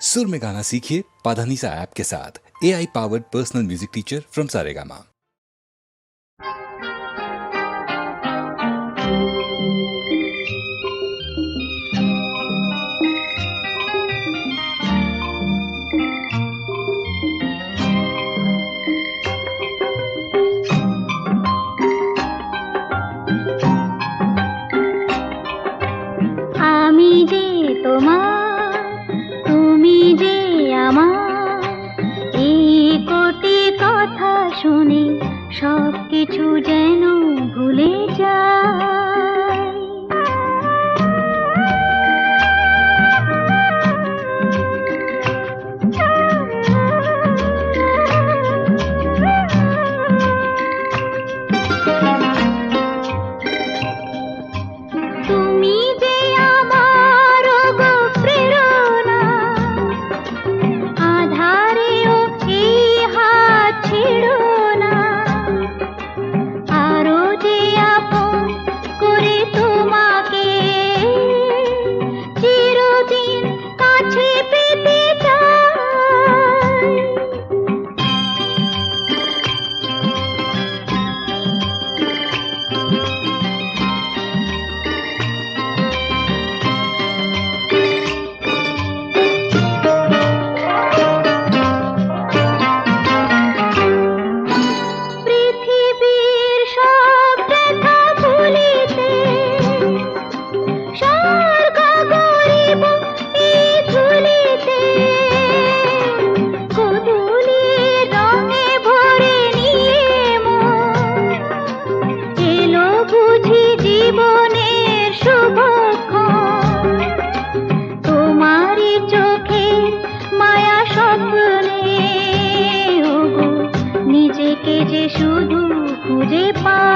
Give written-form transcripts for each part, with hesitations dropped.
सुर में गाना सीखिए पाधानीसा ऐप के साथ। AI powered personal music teacher from Saregama. আমি যে তোমার, তুমি যে আমার, এই কোটি কথা শুনে সব কিছু যেন ভুলে যায়। তুমি যে আমার গো প্রেরণা, আধারেও এই হাত ছেড়ো না, আরো যে আপন করে তোমাকে চিরদিন কাছে পেতে চাই। পৃথিবীর সব ব্যথা ভুলিতে স্বর্গ গরিব এই ধুলিতে, গোধূলির রঙে ভরে নিয়ে মন এলো বুঝি জীবনের শুভক্ষণ। তোমারই চোখে মায়া স্বপ্নে ওগো নিজেকে যে শুধু খুঁজে পাই।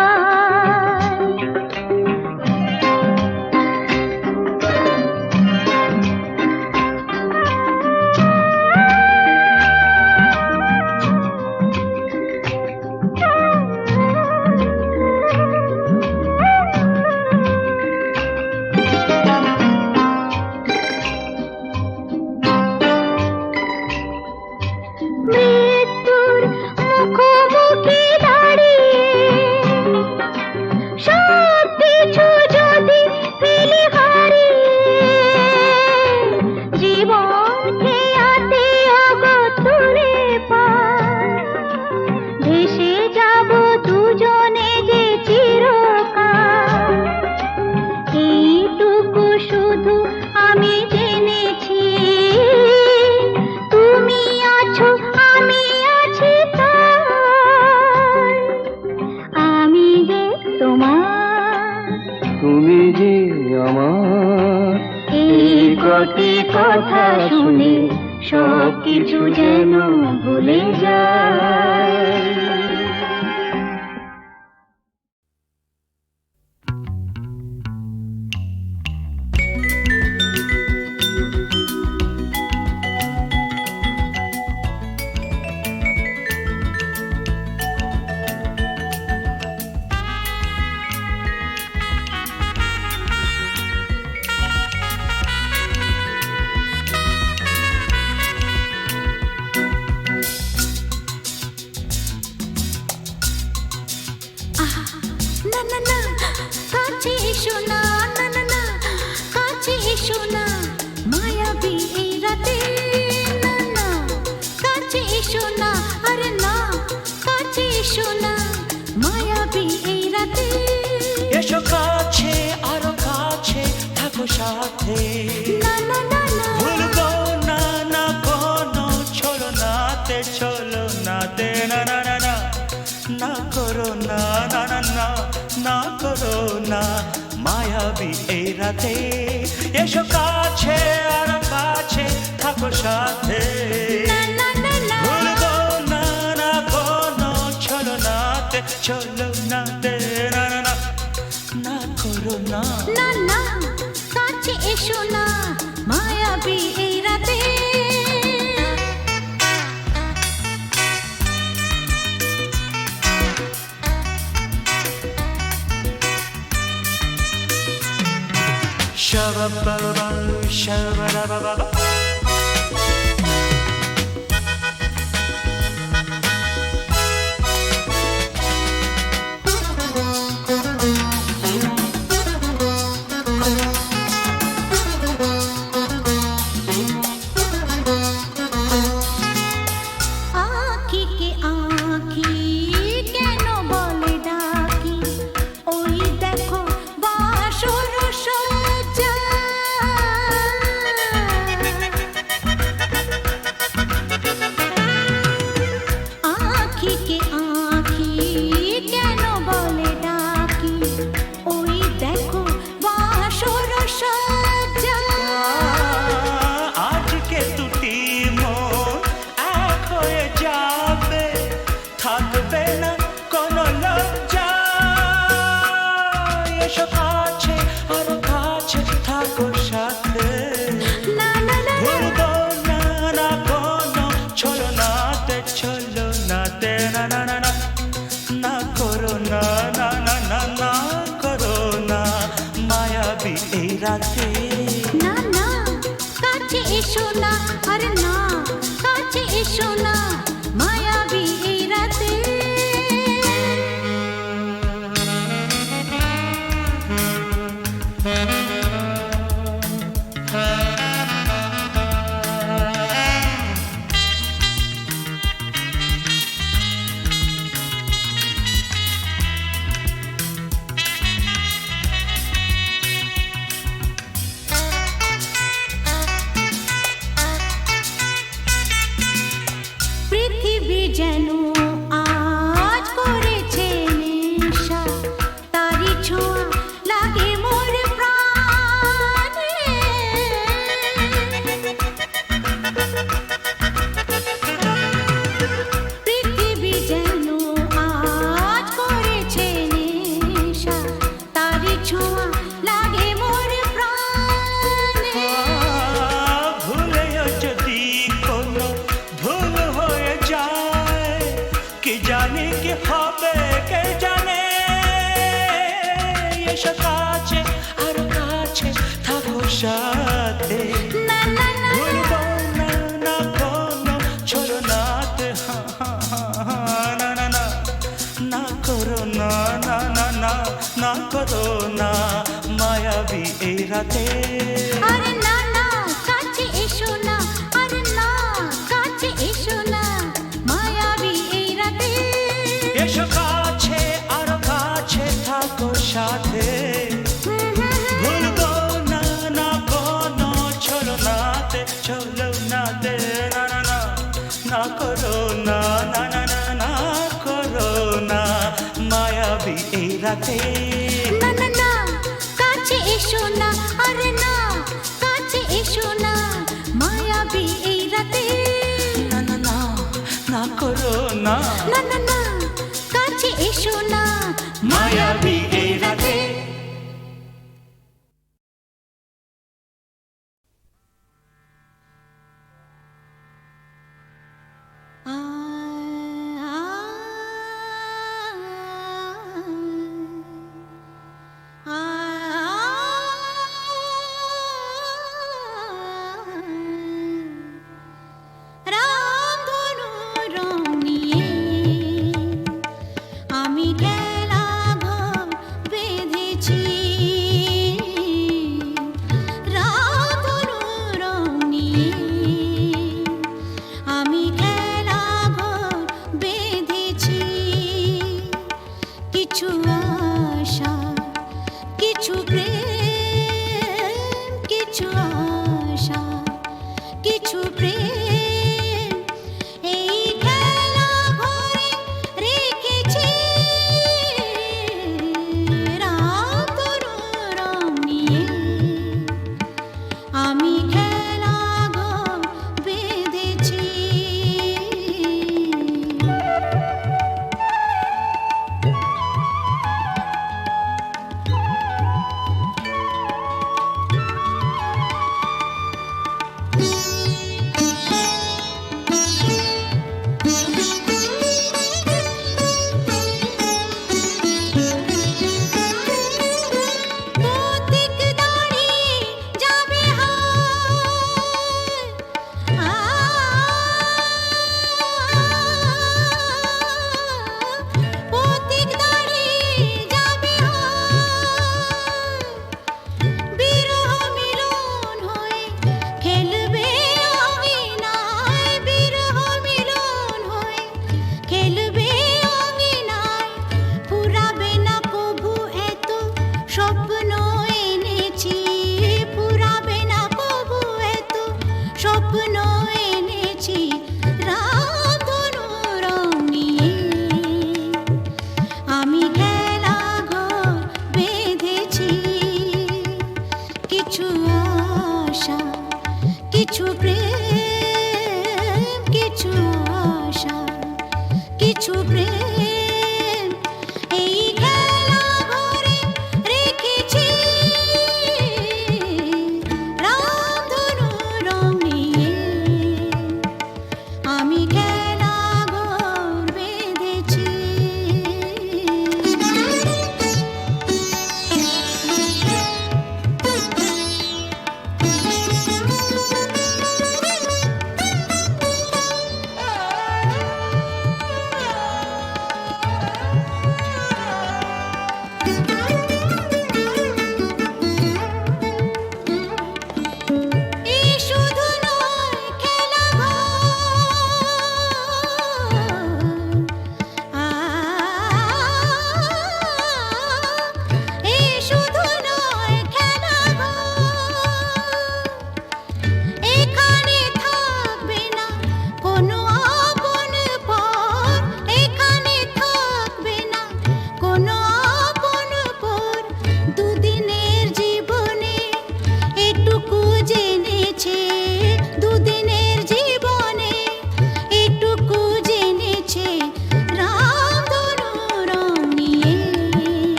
মৃত্যুর মুখোমুখি দাঁড়িয়ে সব কিছু যদি ফেলে হারিয়ে, জীবন খেয়াতে অগতুরে পায়, ভেসে যাব দুজনে যে চিরকাল। এইটুকু শুধু আমি জেনেছি, তুমি আছো আমি আছি তাই। আমি যে তোমার, তুমি যে আমার, এই কটি কথা শুনে সব কিছু যেন ভুলে যায়। না না না কাছে এসো না, না না না কাছে এসো না, মায়াবী এই রাতে, না না কাছে এসো না, আরে না কাছে এসো না, মায়াবী এই রাতে। এসো কাছে আরো কাছে থাকো সাথে, না না না না ভুলবো না না কোনো ছলো নাতে, চলো নাতে, না না না না না করো না, না না না না করো না, মায়াবী এই রাতে। এসো কাছে আরো কাছে থাকো সাথে, না না না না ভুলবো না না কোনো ছলো নাতে, চলো নাতে, না না না না করো না। না না কাছে এসো না, মায়াবী এই রাতে। Shabba-ba-ba, shabba-da-ba-ba-ba. এসো না আরে না কাছে এসো না মায়াবী এই রাতে পৃথিবী যেন আজ করেছে নেশা তারি ছোঁয়া লাগে মোর প্রাণে পৃথিবী যেন আজ করেছে নেশা তারি ছোঁয়া লাগে মোর প্রাণে ভুলেও যদি কোনো ভুল হয়ে যায় কি জানি কি হবে কে জানে এসো কাছে আর কাছে থাকো সাথে না না না ভুলবো না না কোনো ছলনাতে না না না না করো না না না না না করো না মায়াবী এই রাতে আরে না না কাছে এসো না আরে না কাছে এসো না মায়াবী এই রাতে এসো কাছে আরো কাছে থাকো সাথে ভুলবো না না কোনো ছলনাতে ছলনাতে না না না না করো না না না না না করো না মায়াবী এই রাতে না না না কাছে এসো না আরে না কাছে এসো না মায়াবী এই রাতে না না না না করো না না না না কাছে এসো না মায়াবী এই রাতে আ আ রামধনু রং নিয়ে আমি খেলা ঘর বেঁধেছি রামধনু রং নিয়ে আমি খেলা ঘর বেঁধেছি কিছু আশা কিছু প্রেম কিছু আশা কিছু প্রেম এই খেলা ঘরে রেখেছি রামধনু রং নিয়ে আমি খেলা ঘর বেঁধেছি পথিক দাঁড়িয়ে যাবে পথিক দাঁড়িয়ে যাবে বিরহ মিলন হয়ে খেলবে অঙ্গিনায় বিরহ মিলন হয়ে খেলবে অঙ্গিনায় ফুরাবে না কভু এত স্বপ্ন এনেছি ফুরাবে না কভু এত স্বপ্ন এনেছি রামধনু রং নিয়ে আমি খেলা ঘর বেঁধেছি কিছু আশা কিছু প্রেম কিছু আশা কিছু প্রেম এই খেলা ঘরে রেখেছি রামধনু রং নিয়ে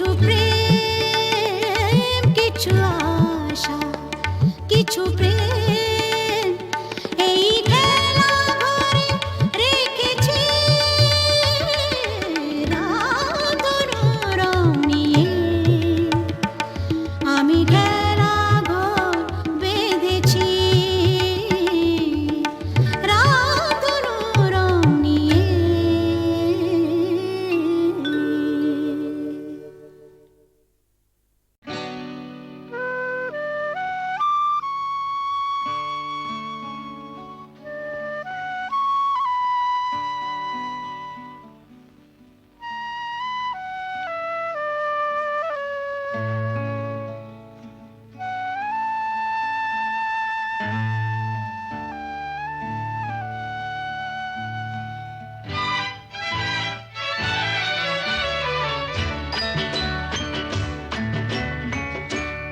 কিছু প্রেম কিছু আশা কিছু প্রেম এই খেলা ঘরে রেখেছি রাতর রং নিয়ে আমি খেলা ঘর বেঁধেছি রাতর রং নিয়ে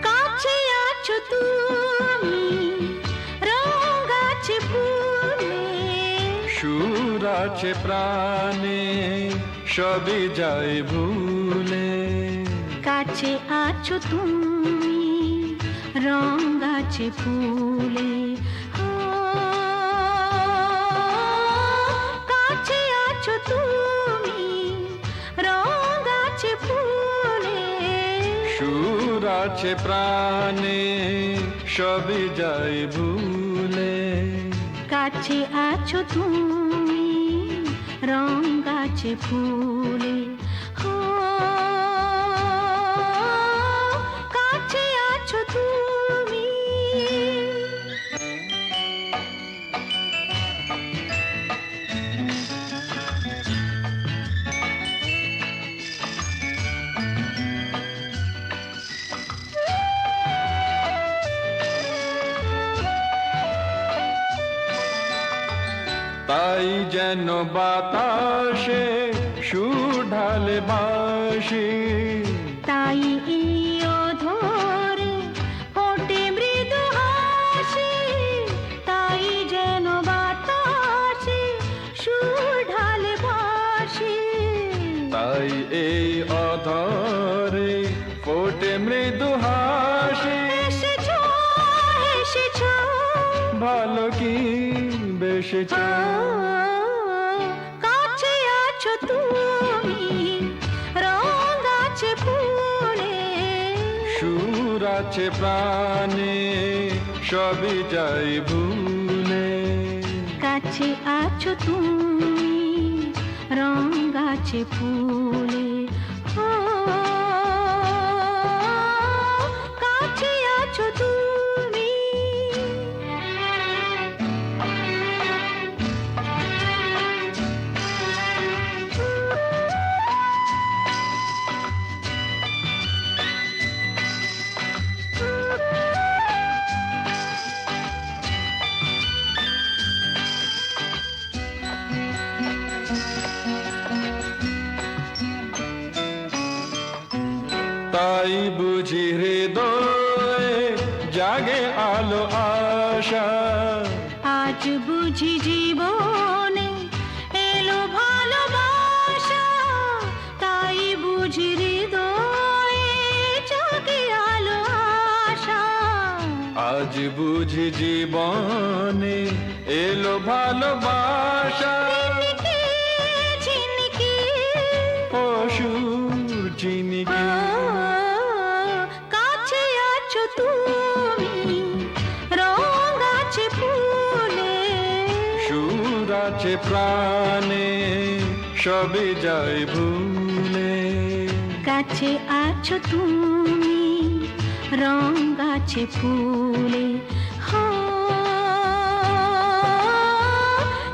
কাছে আছো তুমি রং আছে ফুলে সুর আছে প্রাণে সবই যায় ভুলে কাছে আছো তুমি রং আছে ফুলে ও, কাছে আছো তুমি রং আছে ফুলে সুর আছে প্রাণে সবই যায় ভুলে কাছে আছো তুমি রং আছে ফুলে ও, কাছে আছো তুমি তাই যেন বাতাসে সুর ঢালে বাঁশি তাই এই অধরে ফোটে মৃদু হাসি তাই যেন বাতাসে সুর ঢালে বাঁশি তাই এই অধরে ফোটে মৃদু হাসি এসেছো এসেছো ভালো কি বেশেছ কাছে আছো তুমি রং আছে ফুলে সুর আছে প্রাণে সবই যাই ভুলে কাছে আছো তুমি রং আছে ফুলে ও, কাছে আছো তুমি তাই বুঝি হৃদয়ে জাগে আলো আশা আজ বুঝি জীবনে এলো ভালোবাসা তাই বুঝি হৃদয়ে জাগে আলো আশা আজ বুঝি জীবনে এলো ভালোবাসা ঝিনিকি ঝিনিকি অসুর চিনিকি কাছে আছো তুমি রং আছে ফুলে সুর আছে প্রাণে সবই যায় ভুলে কাছে আছো তুমি রং আছে ফুলে হো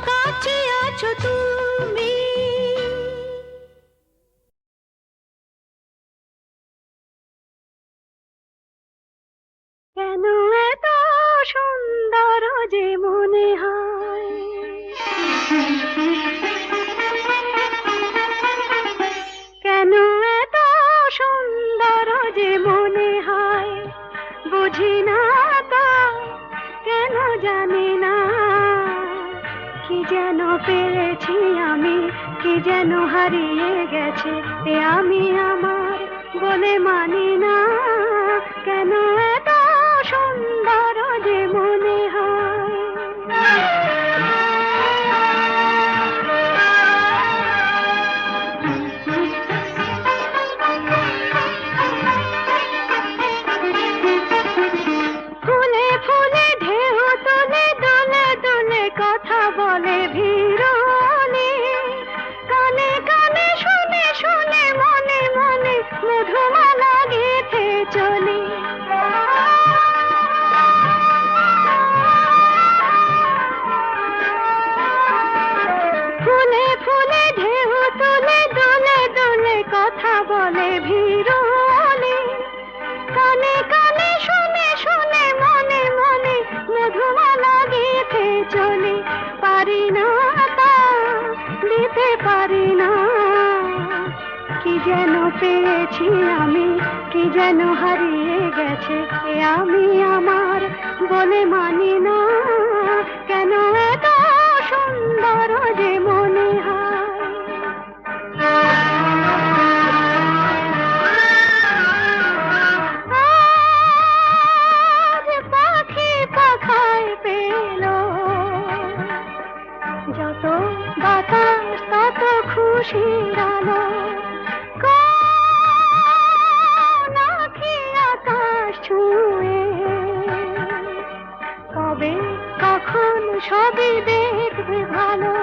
কাছে আছো তুমি কেন এত সুন্দর যে মনে হয় কেন এত সুন্দর যে মনে হয় বুঝি না তা কেন জানি না কি যেন পেয়েছি আমি কি যেন হারিয়ে গেছে এ আমি আমার বলে মানি না কেন এত সুন্দর যে মনে হয়। ফুলে ফুলে ঢেউ তুলে দোলে দোলে কথা বলে ভিড়নে, কানে কানে শুনে শুনে মনে মনে মধুমালা গেঁথে চলি। ফুলে ফুলে ঢেউ তুলে দোলে দোলে কথা বলে ভিড়নে, কানে কানে শুনে শুনে মনে মনে মধুমালা গেঁথে চলি। পারি না তা দিতে পারি না, কি যেন পেয়েছি আমি, কি যেন হারিয়ে গেছে এ আমি আমার, বলে মানি না কেন এত সুন্দর যে মনে হয়। আজ পাখি পাখায় পেল, যত বাতাস তত খুশির আলো। কোন আঁখি আকাশ ছুঁয়ে কবে কখন সবই দেখবে ভালো।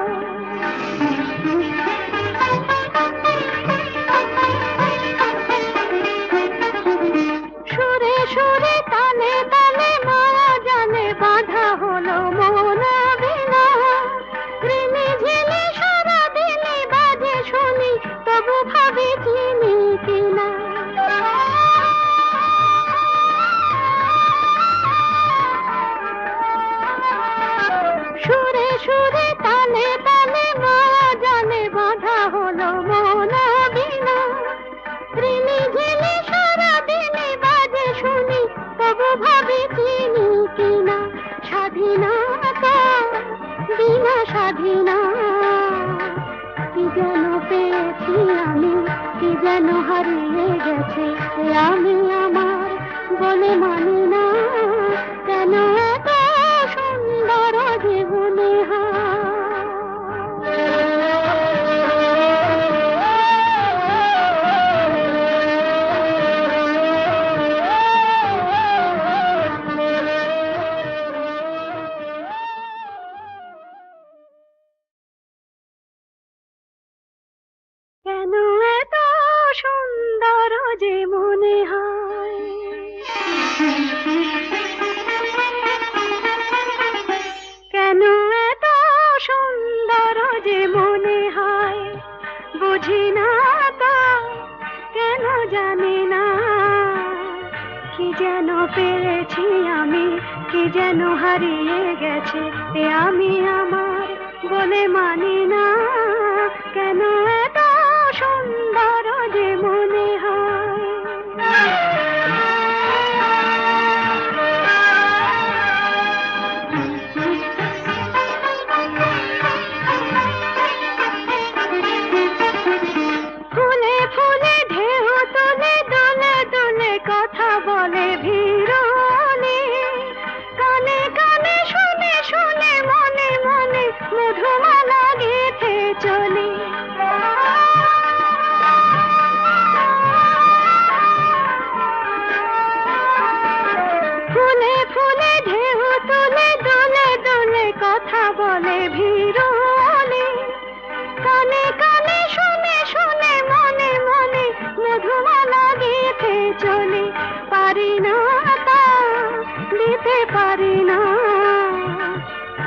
সুরে সুরে তালে তালে মায়া জানে বাঁধা হলো মন বিনা, ঋণে ঝিলে সারা দিনে বাজে শুনি তবু ভাবি চিনি কিনা। সুরে সুরে তালে তালে মায়া জানে বাঁধা হলো মন বিনা, ঋণে ঝিলে সারা দিনে বাজে শুনি তবু ভাবি চিনি কিনা। স্বাধীনতা বিনা স্বাধীনা, কি যেন পেয়েছি আমি, কি যেন হারিয়ে গেছে এ আমি আমার, বলে মানি না কেন এত সুন্দর জীবনে কেন এত সুন্দর যে মনে হয়। কেন এত সুন্দর যে মনে হয়, বুঝি না তো কেন জানি না, কি যেন পেয়েছি আমি, কি যেন হারিয়ে গেছে এ আমি আমার, বলে মানি না কেন এত সুন্দর যে মনে হয়। ফুলে ফুলে ঢেউ তুলে দোলে দোলে কথা বলে ভিড়নে, কানে কানে শুনে শুনে মনে মনে মধুমালা গেঁথে চলি। ফুলে ফুলে ঢেউ তুলে দোলে দোলে কথা বলে ভিড়নে, কানে কানে শুনে শুনে মনে মনে মধুমালা গেঁথে চলি। পারি না তা দিতে পারি না,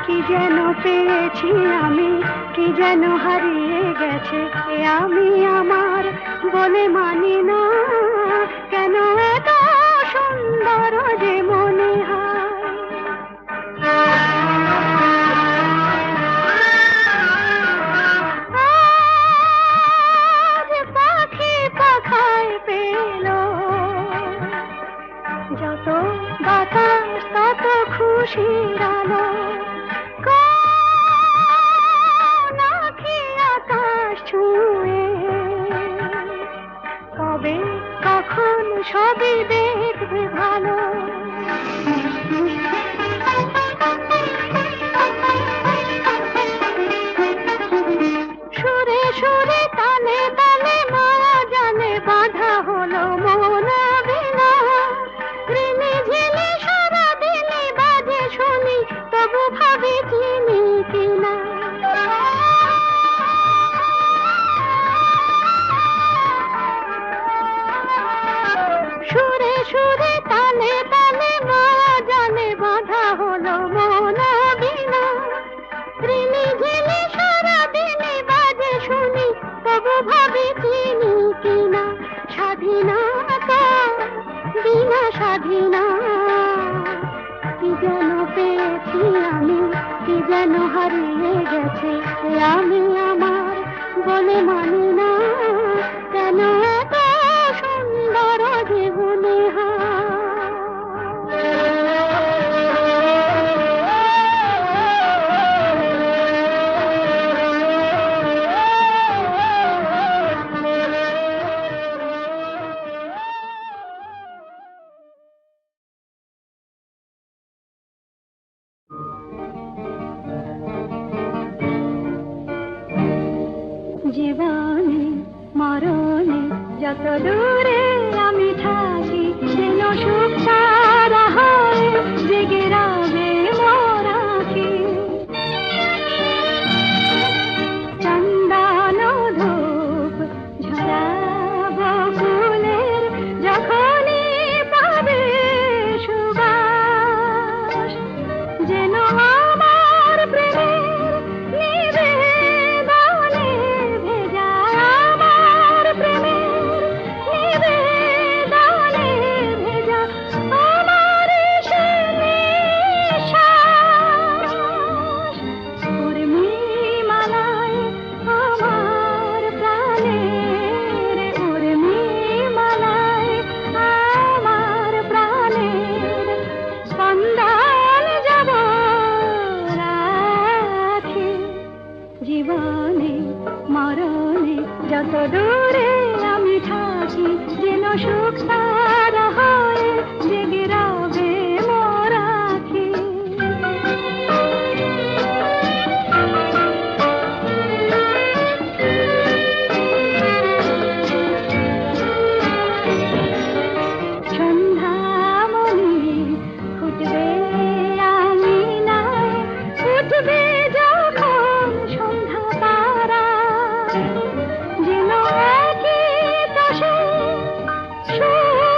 কি যেন পেয়েছি আমি, কি যেন হারিয়ে গেছে এ আমি আমার, বলে মানি না কেন এত সুন্দর যে মনে হয়। আজ পাখি পাখায় পেল, যত বাতাস তত খুশির আলো। কোন আঁখি আকাশ ছুঁয়ে কবে কখন সবই দেখবে ভালো। সুরে সুরে তালে তালে মায়া জানে বাঁধা হলো মন বিনা। ঋণে ঝিলে সারা দিলে বাজে শুনি তবু ভাবি চিনি কিনা। সুরে সুরে তালে তালে মায়া জানে বাঁধা হলো মন বিনা। ঋণে ঝিলে সারা দিলে বাজে শুনি তবু ভাবি চিনি কিনা। স্বাধীনতা বিনা স্বাধীনা কি যেন পেয়েছি আমি, কি যেন হারিয়ে গেছে আমি আমার বলে মানি না। কেন এত সুন্দর জীবনে জীবনে মরণে যত দূরে আমি থাকি যেন সুখ সারা হয় জেগে রবে মোর আঁখি। চন্দন ধূপ ঝরাব ফুলের যখনই পাবে সুবাস যেন আমার প্রেমের নিবেদনে ভেজা। আমার প্রেমের নিবেদনে ভেজা আমার সে নিঃশ্বাস। উর্মিমালায় আমার প্রাণের, উর্মিমালায় আমার প্রাণের স্পন্দন যাব রাখি। জীবনে মরণে যত দূরে আমি থাকি যেন সুখ সারা হয় জেগে রবে মোর আঁখি। সন্ধ্যামণি ফুটবে আঙিনায়, উঠবে যখন সন্ধ্যা তারা যেন একই দশে সুর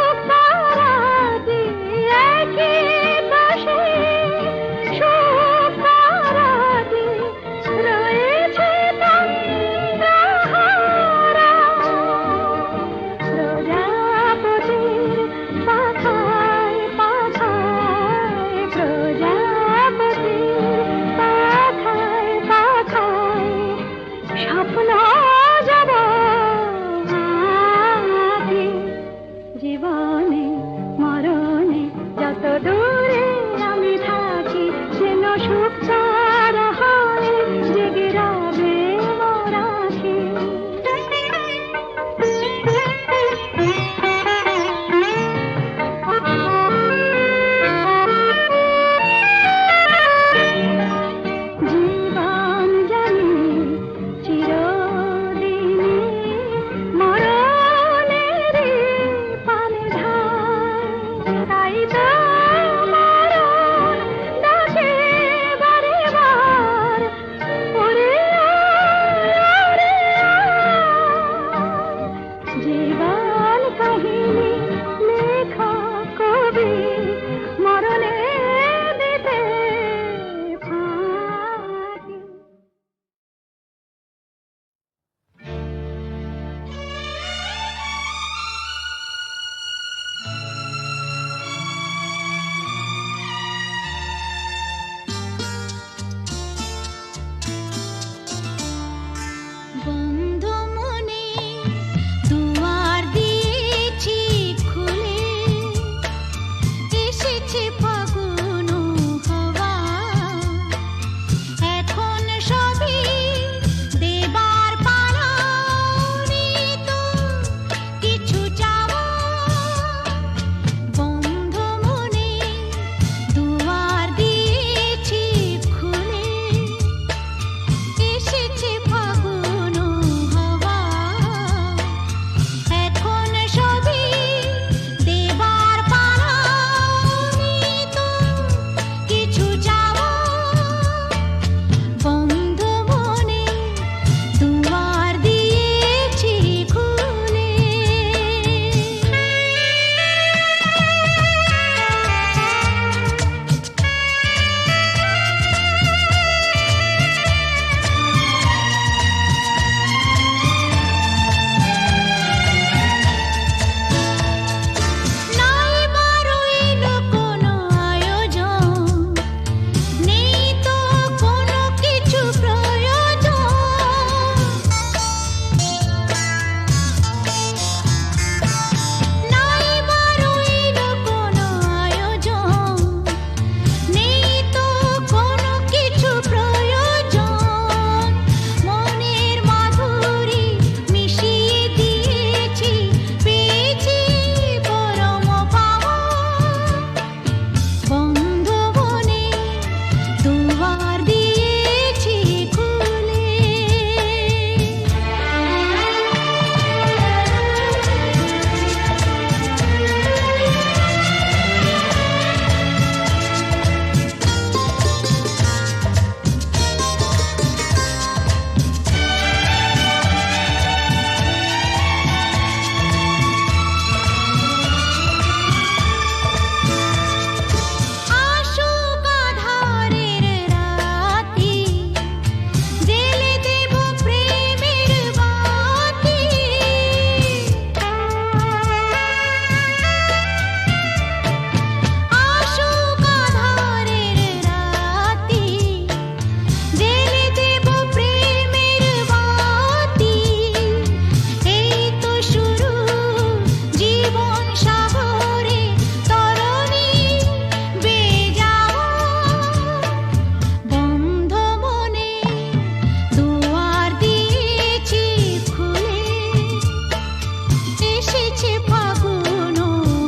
এসেছে ফাগুন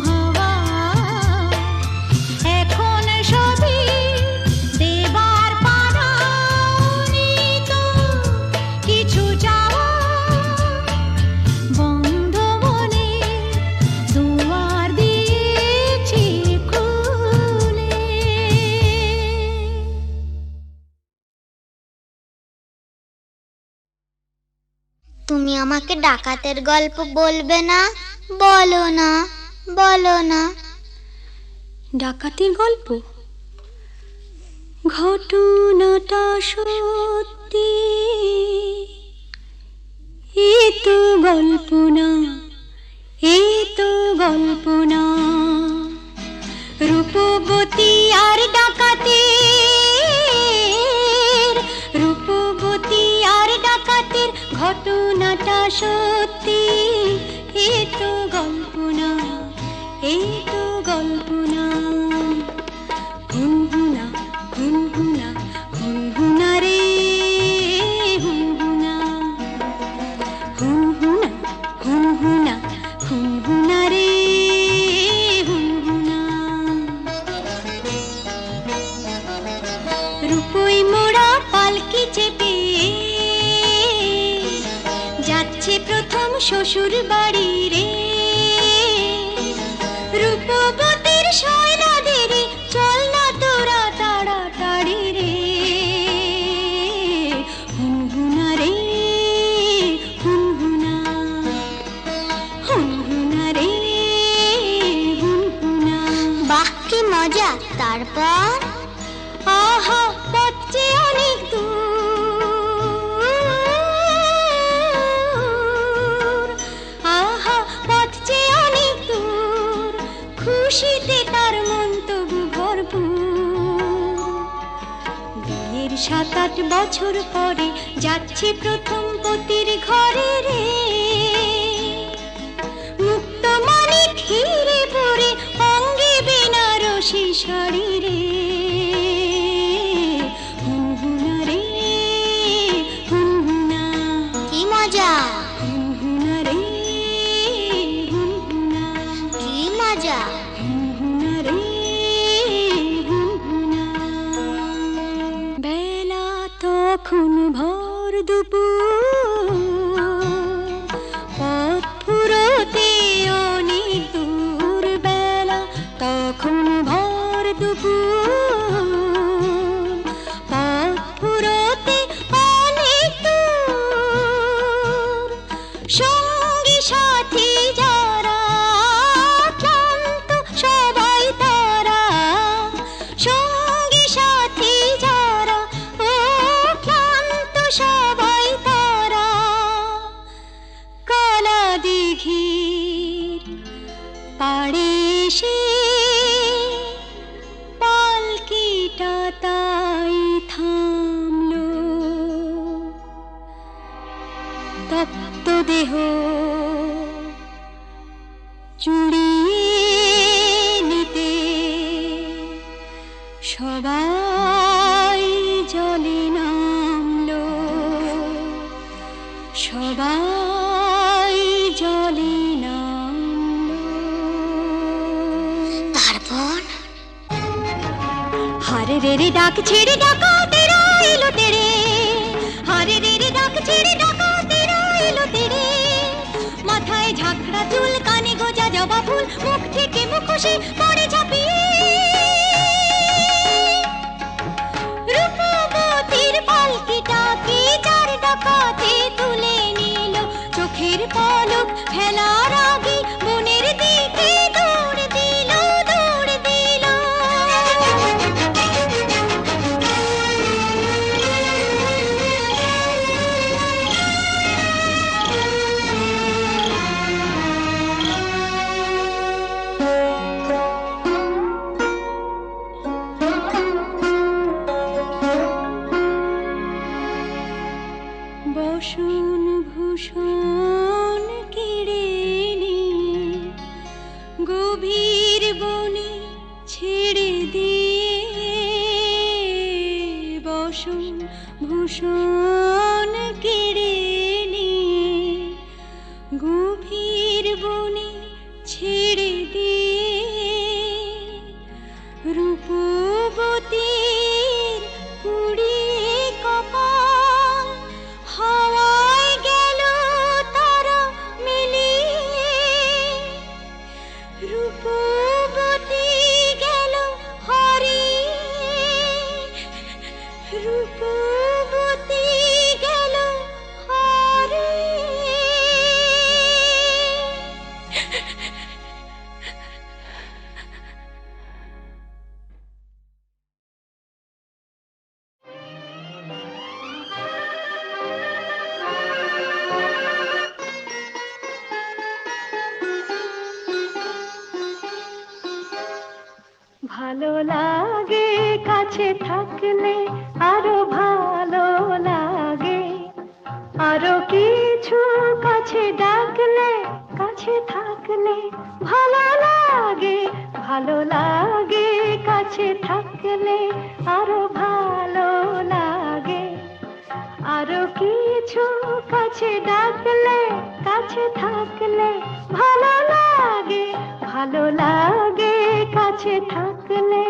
হাওয়া, এখন সবই দেবার পারা, নেই তো কিছু চাওয়া, বন্ধ মনে দুয়ার দিয়েছি খুলে। তুমি আমাকে ডাকাতের গল্প বলবে না? বলো না, বলো না। ডাকাতির গল্প? ঘটনাটা সত্যি, এ তো গল্প না, এ তো গল্প না। রূপবতী আর ডাকাতের, রূপবতী আর ডাকাতের ঘটনাটা সত্যি, এ তো গল্প না, এ তো গল্প না। হুনহুনা হুনহুনা হুনহুনা রে হুনহুনা, হুনহুনা হুনহুনা হুনহুনা রে হুনহুনা। রূপই মোড়া পালকি চেপে যাচ্ছে প্রথম শ্বশুর বাড়ি রে, রূপবতীর শয়নাদের চল না তোরা তাড়াতাড়ি রে। হুনহুনা রে হুনহুনা, হুনহুনা রে হুনহুনা। বাহ কি মজা! তারপর? আহা পথ যে অনেক দূর, আহা পথ যে অনেক দূর, খুশিতে তার মন তবু ভরপুর। বিয়ের 7-8 বছর পরে যাচ্ছে প্রথম পতির ঘরে রে, মুক্ত মানিক হিরে পরে অঙ্গে বেনারসি শাড়ি রে। হুনহুনা রে হুনহুনা, কি মজা! হুনহুনা রে হুনহুনা, কি মজা! হুনহুনা রে হুনহুনা। বেলা তখন ভর দুপুর, পথ ফুরোতে অনেক দূর। বেলা তখন ভর দুপুর, পথ ফুরোতে অনেক দূর। সঙ্গী সাথী যারা ক্লান্ত সবাই তারা, সঙ্গী সাথী যারা ও ক্লান্ত সবাই তারা। কালা দিঘির পাড়ে এসে পালকিটা তাই থামলো, তপ্ত দেহ চুড়িয়ে নিতে সবাই জলে নামলো, সবাই জলে নামলো। তারপর? হারে রে রে ডাক ছেড়ে ডাকাতেরা এলো তেরে, হারে রে রে ডাক ছেড়ে ডাকাতেরা এলো তেরে। মাথায় ঝাঁকড়া চুল, কানে গোজা জবা ফুল, মুখ থেকে মুখোশে পড়ে ঝাঁপিয়ে। রূপবতীর পালকিটাকে চার ডাকাতে তুলে নিল, চোখের পলক ফেলার আগে বনের দিকে দৌড় দিল, দৌড় দিল। বসন ভূষণ কেড়ে নিয়ে গভীর বনে ছেড়ে দিয়ে, বসন ভূষণ কেড়ে নিয়ে গভীর বনে ভালো লাগে কাছে থাকলে, আরো ভালো লাগে, আরো কিছু কাছে ডাকলে, কাছে থাকলে ভালো লাগে, ভালো লাগে কাছে থাকলে, আরো ভালো লাগে, আরো কিছু কাছে ডাকলে, কাছে থাকলে ভালো লাগে, ভালো লাগে কাছে থাকলে।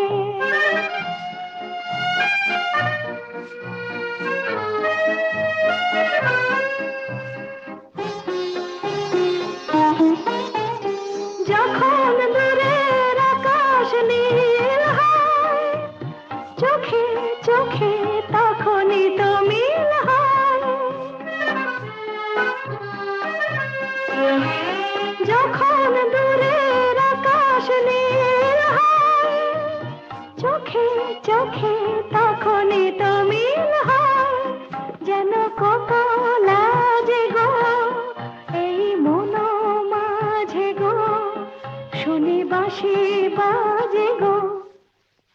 যখন দূরের আকাশ নীল হয়, চোখে চোখে তখনই তো মিল হয়। যখন দূরের আকাশ নীল হয়, চোখে চোখে তখনই তো মিল হয়। যেন কত লাজে গো এই মন মাঝে গো, শুনি বাঁশি বাজে গো,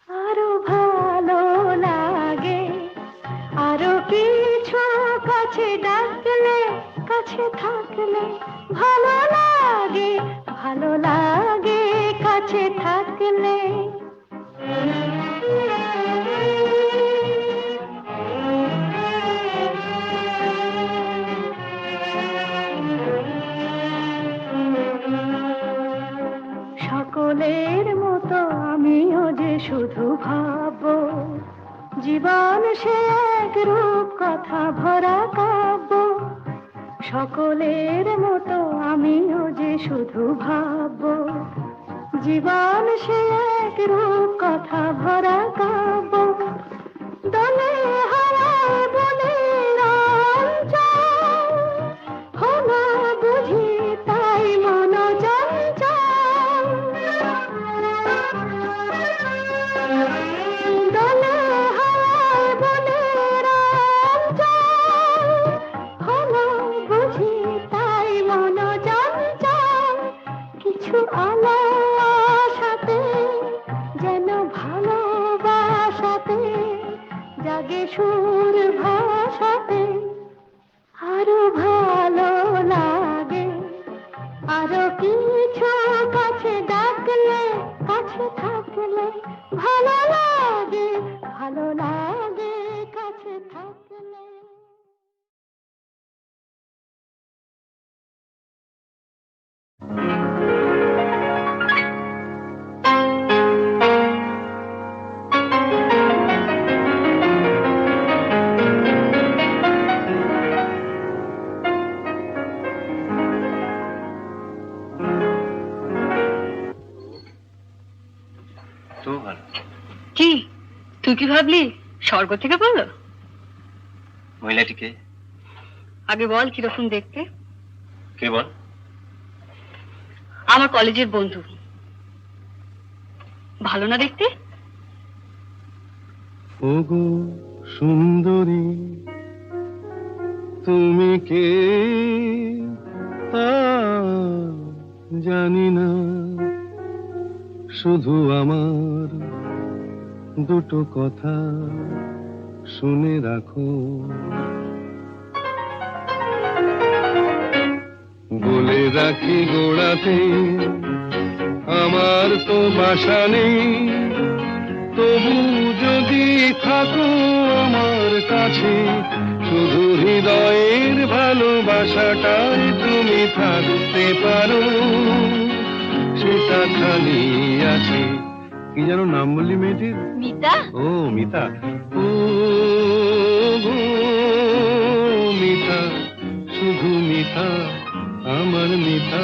আরো ভালো লাগে, আরো কিছু কাছে ডাকলে, কাছে থাকলে ভালো লাগে, ভালো লাগে কাছে থাকলে। সকলের মতো আমিও যে শুধু ভাববো, জীবন সে এক রূপ কথা ভরা কাব্য। সকলের মতো আমিও যে শুধু ভাববো, জীবন সে এক রূপ কথা ভরা কাব্য। দলে হারায় বলে রঞ্জন, হলো বুঝি তাই মন চঞ্চল। দলে হারায় বলে রঞ্জন, হলো বুঝি তাই মন চঞ্চল। কিছু আলো আশাতে, যেন ভালোবাসাতে জাগে সুর ভাষাতে, আরো ভালো লাগে, আরো কিছু কাছে ডাকলে, কাছে থাকলে ভালো লাগে, ভালো লাগে কাছে থাকলে। কি তুই কি ভাবলি স্বর্গ থেকে বললো? মহিলাটিকে আগে বল কিরকম দেখতে। কে বল? আমার কলেজের বন্ধু। ভালো না দেখতে? ওগো সুন্দরী, তুমি কে তা জানি না, শুধু আমার দুটো কথা শুনে রাখো। বলে রাখি গোড়াতে আমার তো বাসা নেই, তবু যদি থাকো আমার কাছে, শুধু হৃদয়ের ভালোবাসাটাই তুমি থাকতে পারো, সেটা খালি আছে। কি যেন নাম বললি মেয়েটির? মিতা। ও মিতা। ও গো মিতা, শুধু মিতা, আমার মিতা।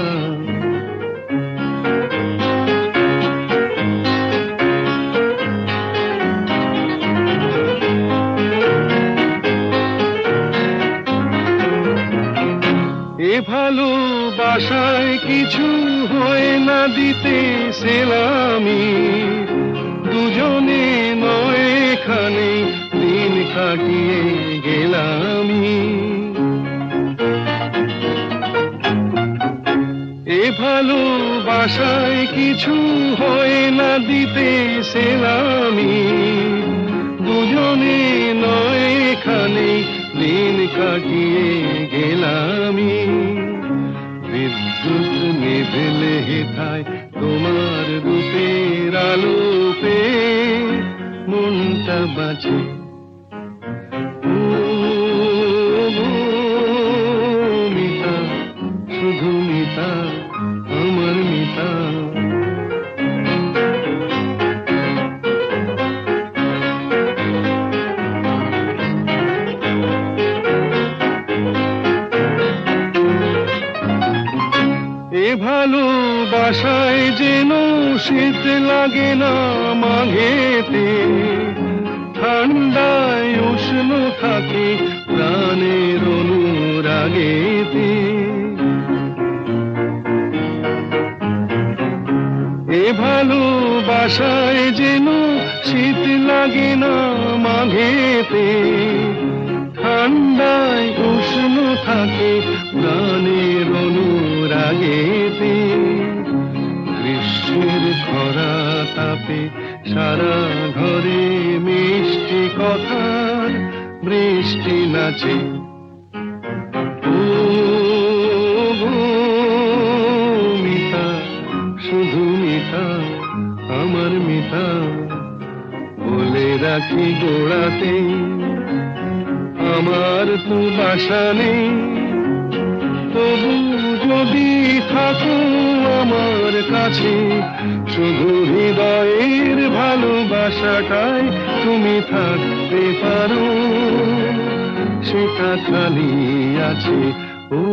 এ ভালোবাসায় কিছু হয় না দিতে সেলামি, দুজনে নয় এখানে দিন কাটিয়ে গেলামি। এ ভালোবাসায় কিছু হয় না দিতে সেলামি, দুজনে নয় এখানে দিন কাটিয়ে গেলামি। বিদ্যুৎ নিভেলে হেথায় তোমার রূপের আলো পেয়ে মনটা বাঁচে। ও মিতা, শুধু মিতা, আমার মিতা। এ ভালোবাসায় যেন শীত লাগে না মাঘেতে, ঠান্ডায় উষ্ণ থাকে প্রাণের অনুরাগেতে। এ ভালোবাসায় যেন শীত লাগে না মাঘেতে, ঠান্ডায় উষ্ণ থাকে প্রাণের অনুরাগেতে। গ্রীষ্মের খরা তাপে সারা ঘরে মিষ্টি কথার বৃষ্টি নাচে। ও মিতা, শুধু মিতা, আমার মিতা। বলে রাখি গোড়াতে আমার তো বাসা নেই, তবু যদি থাকো আমার কাছে, শুধু হৃদয়ের ভালোবাসাটাই তুমি থাকতে পারো, সেটা খালি আছে। ও